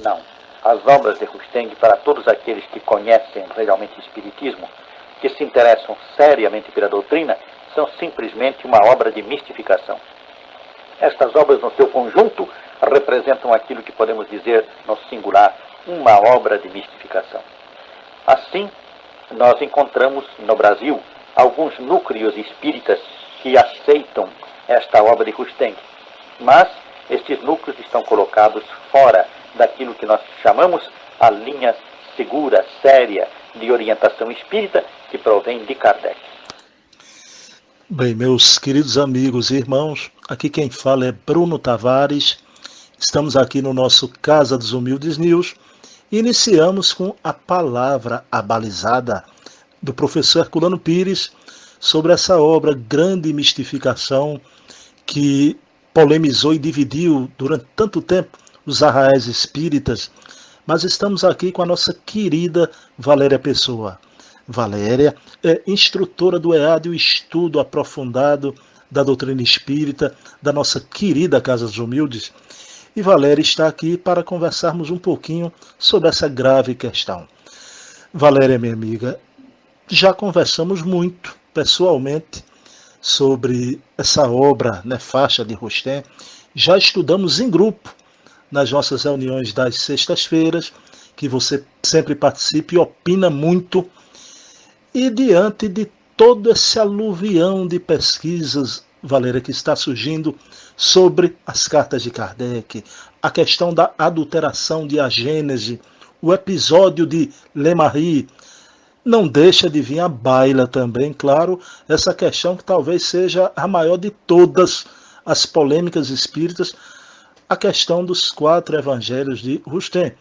Não. As obras de Rustem, para todos aqueles que conhecem realmente o Espiritismo, que se interessam seriamente pela doutrina, são simplesmente uma obra de mistificação. Estas obras, no seu conjunto, representam aquilo que podemos dizer, no singular, uma obra de mistificação. Assim, nós encontramos no Brasil alguns núcleos espíritas que aceitam esta obra de Rustem, mas estes núcleos estão colocados fora daquilo que nós chamamos a linha segura, séria, de orientação espírita que provém de Kardec. Bem, meus queridos amigos e irmãos, aqui quem fala é Bruno Tavares. Estamos aqui no nosso Casa dos Humildes News e iniciamos com a palavra abalizada do professor Herculano Pires sobre essa obra Grande Mistificação que polemizou e dividiu durante tanto tempo os arraiais espíritas, mas estamos aqui com a nossa querida Valéria Pessoa. Valéria é instrutora do EAD, o estudo aprofundado da doutrina espírita da nossa querida Casa dos Humildes. E Valéria está aqui para conversarmos um pouquinho sobre essa grave questão. Valéria, minha amiga, já conversamos muito pessoalmente sobre essa obra nefasta de Rustem. Já estudamos em grupo nas nossas reuniões das sextas-feiras, que você sempre participa e opina muito. E diante de todo esse aluvião de pesquisas, Valéria, que está surgindo sobre as cartas de Kardec, a questão da adulteração de A Gênese, o episódio de Le Marie, não deixa de vir à baila também, claro, essa questão que talvez seja a maior de todas as polêmicas espíritas, a questão dos 4 evangelhos de Rustem,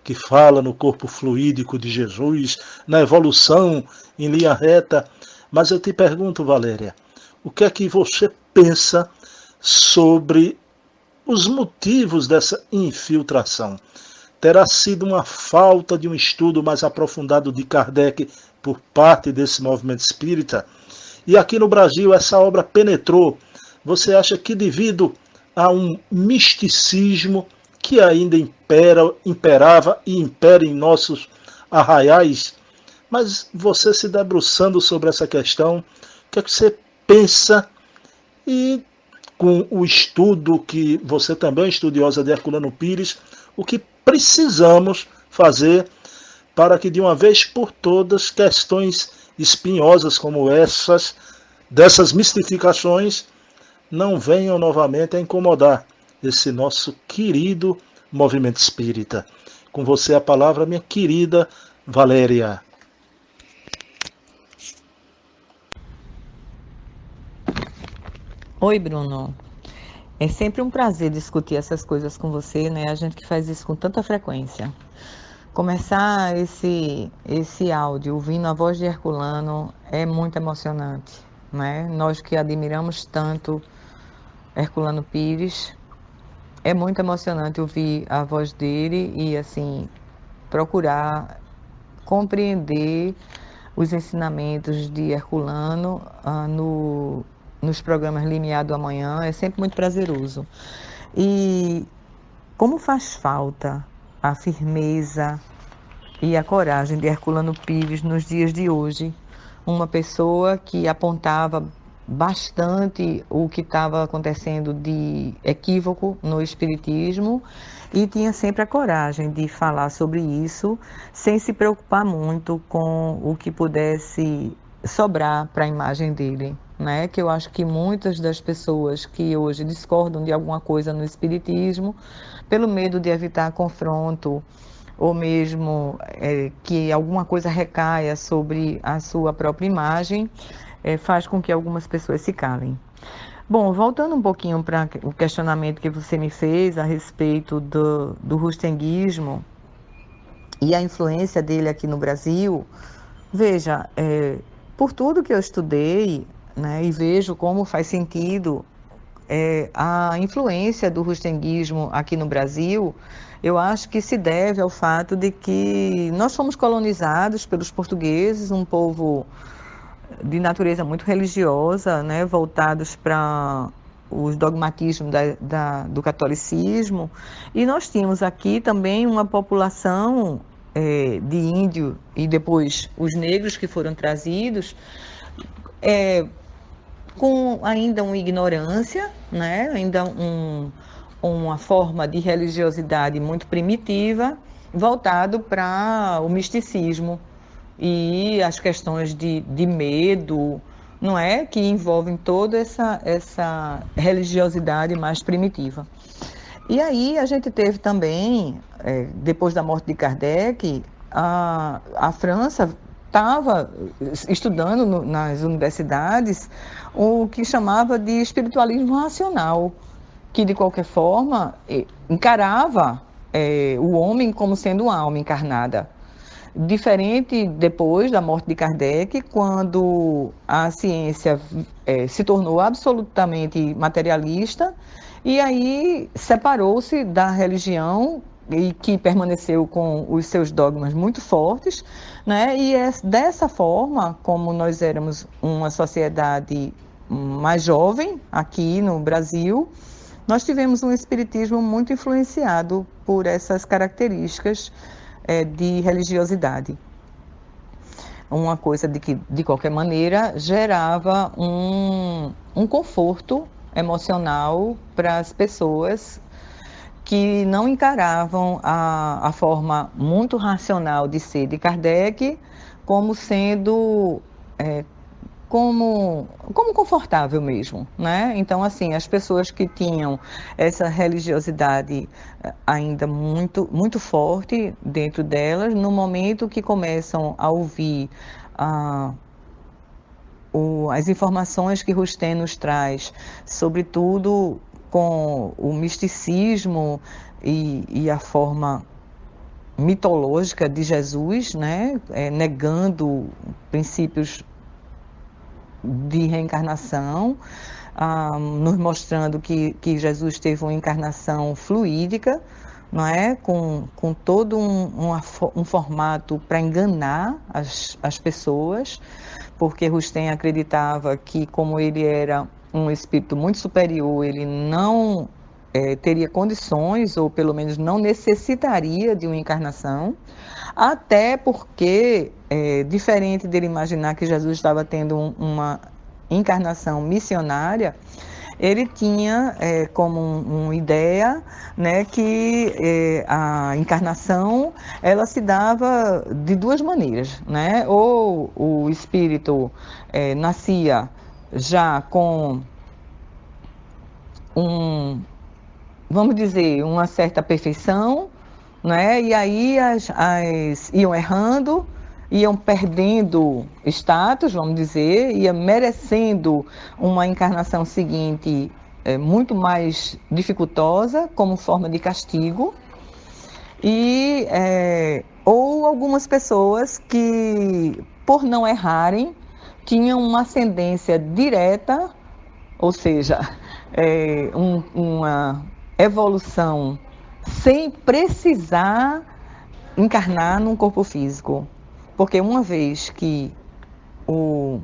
que fala no corpo fluídico de Jesus, na evolução em linha reta. Mas eu te pergunto, Valéria, o que é que você pensa sobre os motivos dessa infiltração? Terá sido uma falta de um estudo mais aprofundado de Kardec por parte desse movimento espírita? E aqui no Brasil essa obra penetrou. Você acha que devido a um misticismo que ainda imperava e impera em nossos arraiais? Mas você se debruçando sobre essa questão, o que é que você pensa? E com o estudo que você também é estudiosa de Herculano Pires, o que precisamos fazer para que de uma vez por todas questões espinhosas como essas, dessas mistificações, não venham novamente a incomodar esse nosso querido movimento espírita. Com você a palavra, minha querida Valéria. Oi, Bruno. É sempre um prazer discutir essas coisas com você, né? A gente que faz isso com tanta frequência. Começar esse áudio ouvindo a voz de Herculano é muito emocionante, né? Nós que admiramos tanto Herculano Pires, é muito emocionante ouvir a voz dele e, assim, procurar compreender os ensinamentos de Herculano nos programas Limiar do Amanhã. É sempre muito prazeroso. E como faz falta a firmeza e a coragem de Herculano Pires nos dias de hoje, uma pessoa que apontava bastante o que estava acontecendo de equívoco no espiritismo e tinha sempre a coragem de falar sobre isso sem se preocupar muito com o que pudesse sobrar para a imagem dele, né? Que eu acho que muitas das pessoas que hoje discordam de alguma coisa no espiritismo, pelo medo de evitar confronto ou mesmo que alguma coisa recaia sobre a sua própria imagem, faz com que algumas pessoas se calem. Bom, voltando um pouquinho para o questionamento que você me fez a respeito do rustenguismo e a influência dele aqui no Brasil, veja, por tudo que eu estudei, né, e vejo como faz sentido a influência do rustenguismo aqui no Brasil, eu acho que se deve ao fato de que nós fomos colonizados pelos portugueses, um povo de natureza muito religiosa, né, voltados para os dogmatismos do catolicismo, e nós tínhamos aqui também uma população de índio e depois os negros que foram trazidos, com ainda uma ignorância, né? Ainda uma forma de religiosidade muito primitiva, voltado para o misticismo e as questões de medo, não é? Que envolvem toda essa religiosidade mais primitiva. E aí a gente teve também, depois da morte de Kardec, a França estava estudando nas universidades o que chamava de espiritualismo racional, que de qualquer forma encarava o homem como sendo uma alma encarnada. Diferente depois da morte de Kardec, quando a ciência se tornou absolutamente materialista, e aí separou-se da religião e que permaneceu com os seus dogmas muito fortes, né? E é dessa forma, como nós éramos uma sociedade mais jovem aqui no Brasil, nós tivemos um espiritismo muito influenciado por essas características de religiosidade. Uma coisa que, de qualquer maneira, gerava um conforto emocional para as pessoas que não encaravam a forma muito racional de ser de Kardec como sendo como confortável mesmo, né? Então, assim, as pessoas que tinham essa religiosidade ainda muito, muito forte dentro delas, no momento que começam a ouvir as informações que Rustem nos traz, sobretudo com o misticismo e a forma mitológica de Jesus, né? Negando princípios de reencarnação, nos mostrando que Jesus teve uma encarnação fluídica, não é? Com todo um formato para enganar as pessoas, porque Rustem acreditava que, como ele era um espírito muito superior, ele não teria condições, ou pelo menos não necessitaria de uma encarnação, até porque, diferente dele imaginar que Jesus estava tendo uma encarnação missionária, ele tinha como uma ideia, né, que a encarnação ela se dava de duas maneiras, né? Ou o espírito nascia já com vamos dizer, uma certa perfeição, né? E aí iam errando, iam perdendo status, vamos dizer, ia merecendo uma encarnação seguinte muito mais dificultosa, como forma de castigo, e ou algumas pessoas que, por não errarem, tinham uma ascendência direta, ou seja, uma evolução sem precisar encarnar num corpo físico. Porque uma vez que o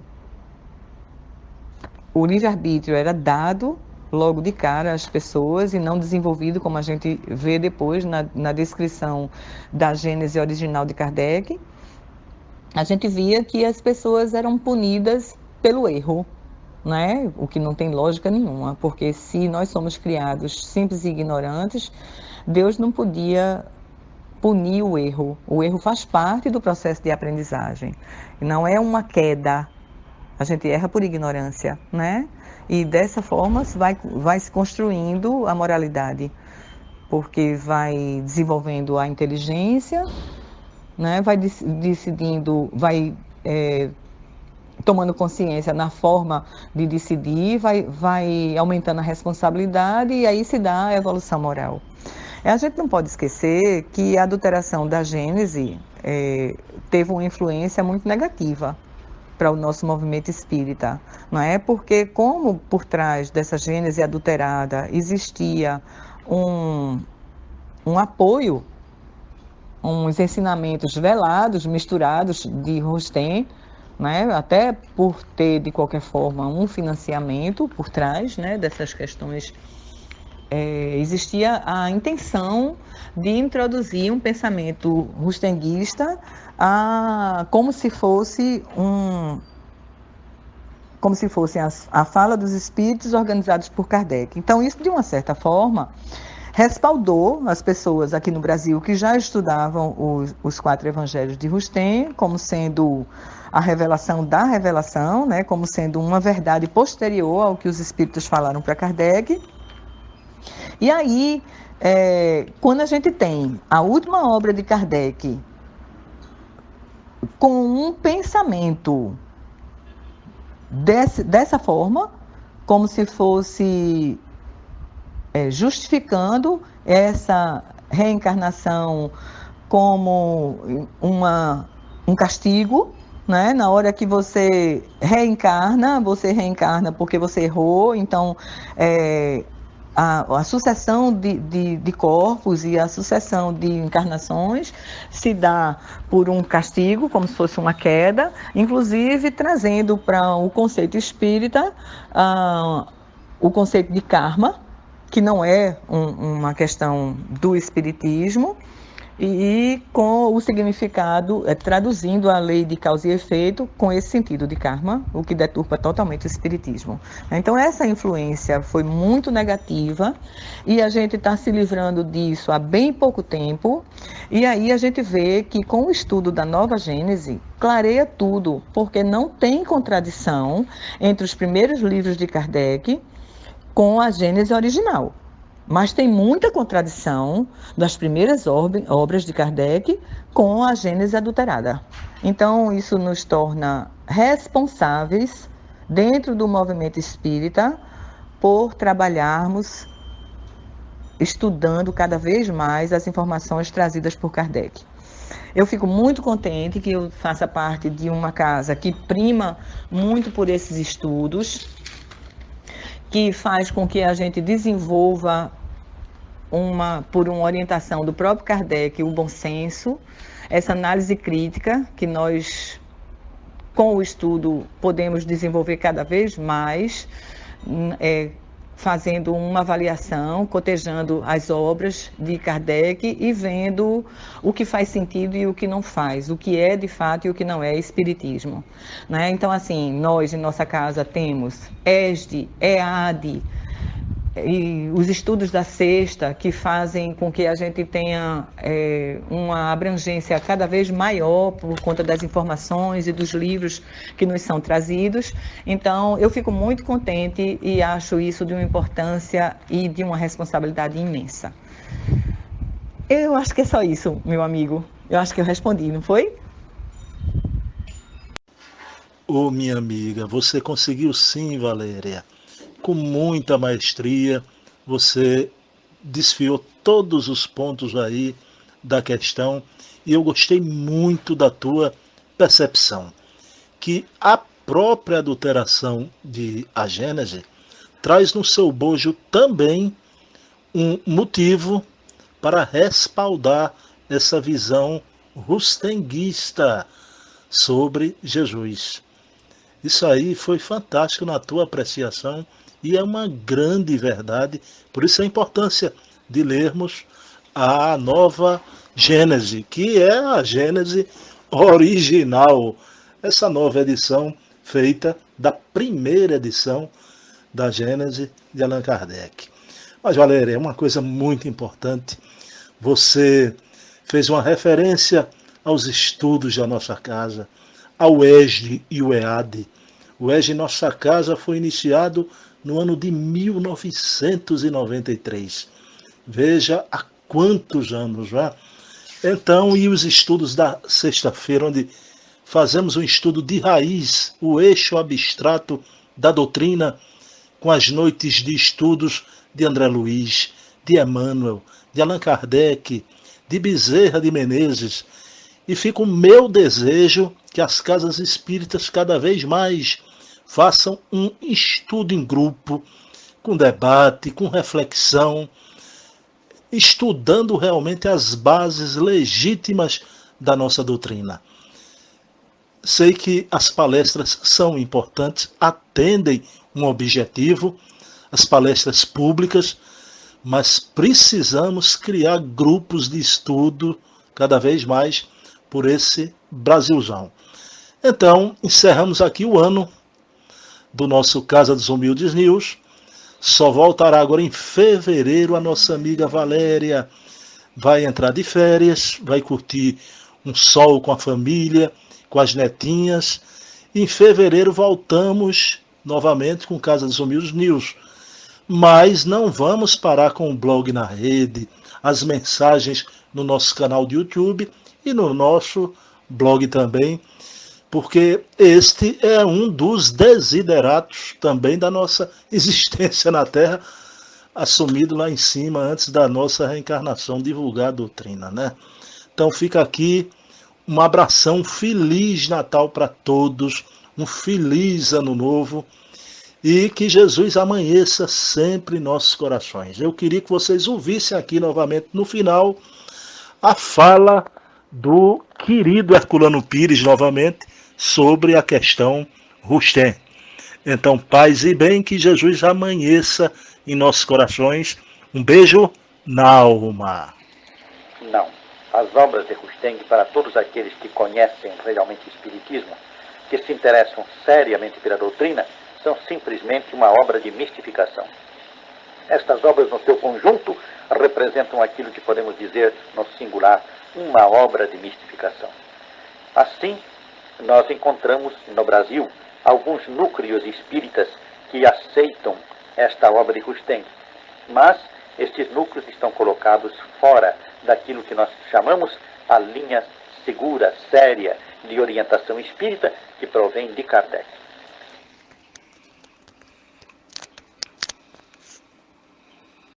livre-arbítrio era dado logo de cara às pessoas e não desenvolvido, como a gente vê depois na descrição da Gênese original de Kardec, a gente via que as pessoas eram punidas pelo erro, né? O que não tem lógica nenhuma, porque se nós somos criados simples e ignorantes, Deus não podia punir o erro. O erro faz parte do processo de aprendizagem. Não é uma queda. A gente erra por ignorância, né? E dessa forma vai se construindo a moralidade, porque vai desenvolvendo a inteligência, né? Vai decidindo, vai tomando consciência na forma de decidir, vai aumentando a responsabilidade e aí se dá a evolução moral. A gente não pode esquecer que a adulteração da Gênese teve uma influência muito negativa para o nosso movimento espírita, não é? Porque como por trás dessa Gênese adulterada existia um apoio, uns ensinamentos velados, misturados de Rustem, né? Até por ter, de qualquer forma, um financiamento por trás, né, dessas questões. Existia a intenção de introduzir um pensamento rustenguista como se fosse a fala dos espíritos organizados por Kardec. Então, isso, de uma certa forma, respaldou as pessoas aqui no Brasil que já estudavam os 4 evangelhos de Rustem como sendo a revelação da revelação, né, como sendo uma verdade posterior ao que os espíritos falaram para Kardec. E aí, quando a gente tem a última obra de Kardec com um pensamento dessa forma, como se fosse justificando essa reencarnação como um castigo, né? Na hora que você reencarna porque você errou, então a sucessão de corpos e a sucessão de encarnações se dá por um castigo, como se fosse uma queda, inclusive trazendo para o conceito espírita o conceito de karma, que não é uma questão do espiritismo, e com o significado, traduzindo a lei de causa e efeito com esse sentido de karma, o que deturpa totalmente o espiritismo. Então, essa influência foi muito negativa e a gente está se livrando disso há bem pouco tempo. E aí a gente vê que com o estudo da Nova Gênese, clareia tudo, porque não tem contradição entre os primeiros livros de Kardec com a Gênese original. Mas tem muita contradição das primeiras obras de Kardec com a Gênese adulterada. Então, isso nos torna responsáveis, dentro do movimento espírita, por trabalharmos estudando cada vez mais as informações trazidas por Kardec. Eu fico muito contente que eu faça parte de uma casa que prima muito por esses estudos, que faz com que a gente desenvolva por uma orientação do próprio Kardec, o bom senso, essa análise crítica que nós, com o estudo, podemos desenvolver cada vez mais, fazendo uma avaliação, cotejando as obras de Kardec e vendo o que faz sentido e o que não faz, o que é de fato e o que não é espiritismo, né? Então, assim, nós em nossa casa temos ESD, EAD, e os estudos da sexta, que fazem com que a gente tenha uma abrangência cada vez maior por conta das informações e dos livros que nos são trazidos. Então, eu fico muito contente e acho isso de uma importância e de uma responsabilidade imensa. Eu acho que é só isso, meu amigo. Eu acho que eu respondi, não foi? Ô, minha amiga, você conseguiu sim, Valéria. Com muita maestria, você desfiou todos os pontos aí da questão e eu gostei muito da tua percepção, que a própria adulteração de A Gênese traz no seu bojo também um motivo para respaldar essa visão rustenguista sobre Jesus. Isso aí foi fantástico na tua apreciação e é uma grande verdade. Por isso a importância de lermos a nova Gênese, que é a Gênese original. Essa nova edição feita da primeira edição da Gênese de Allan Kardec. Mas, Valéria, é uma coisa muito importante. Você fez uma referência aos estudos da nossa casa, ao ESD e o EAD. O ESD Nossa Casa foi iniciado no ano de 1993. Veja há quantos anos já. Então, e os estudos da sexta-feira, onde fazemos um estudo de raiz, o eixo abstrato da doutrina, com as noites de estudos de André Luiz, de Emmanuel, de Allan Kardec, de Bezerra de Menezes. E fica o meu desejo que as casas espíritas cada vez mais façam um estudo em grupo, com debate, com reflexão, estudando realmente as bases legítimas da nossa doutrina. Sei que as palestras são importantes, atendem um objetivo, as palestras públicas, mas precisamos criar grupos de estudo cada vez mais por esse Brasilzão. Então, encerramos aqui o ano do nosso Casa dos Humildes News. Só voltará agora em fevereiro a nossa amiga Valéria. Vai entrar de férias, vai curtir um sol com a família, com as netinhas. Em fevereiro voltamos novamente com Casa dos Humildes News. Mas não vamos parar com o blog na rede, as mensagens no nosso canal de YouTube e no nosso blog também, porque este é um dos desideratos também da nossa existência na Terra, assumido lá em cima antes da nossa reencarnação, divulgar a doutrina, né? Então fica aqui um abração, um feliz Natal para todos, um feliz Ano Novo e que Jesus amanheça sempre em nossos corações. Eu queria que vocês ouvissem aqui novamente no final a fala do querido Herculano Pires novamente sobre a questão Rustem. Então, paz e bem, que Jesus amanheça em nossos corações. Um beijo na alma. Não. As obras de Rustem, para todos aqueles que conhecem realmente o Espiritismo, que se interessam seriamente pela doutrina, são simplesmente uma obra de mistificação. Estas obras, no seu conjunto, representam aquilo que podemos dizer, no singular, uma obra de mistificação. Assim, nós encontramos no Brasil alguns núcleos espíritas que aceitam esta obra de Rustem, mas estes núcleos estão colocados fora daquilo que nós chamamos a linha segura, séria, de orientação espírita que provém de Kardec.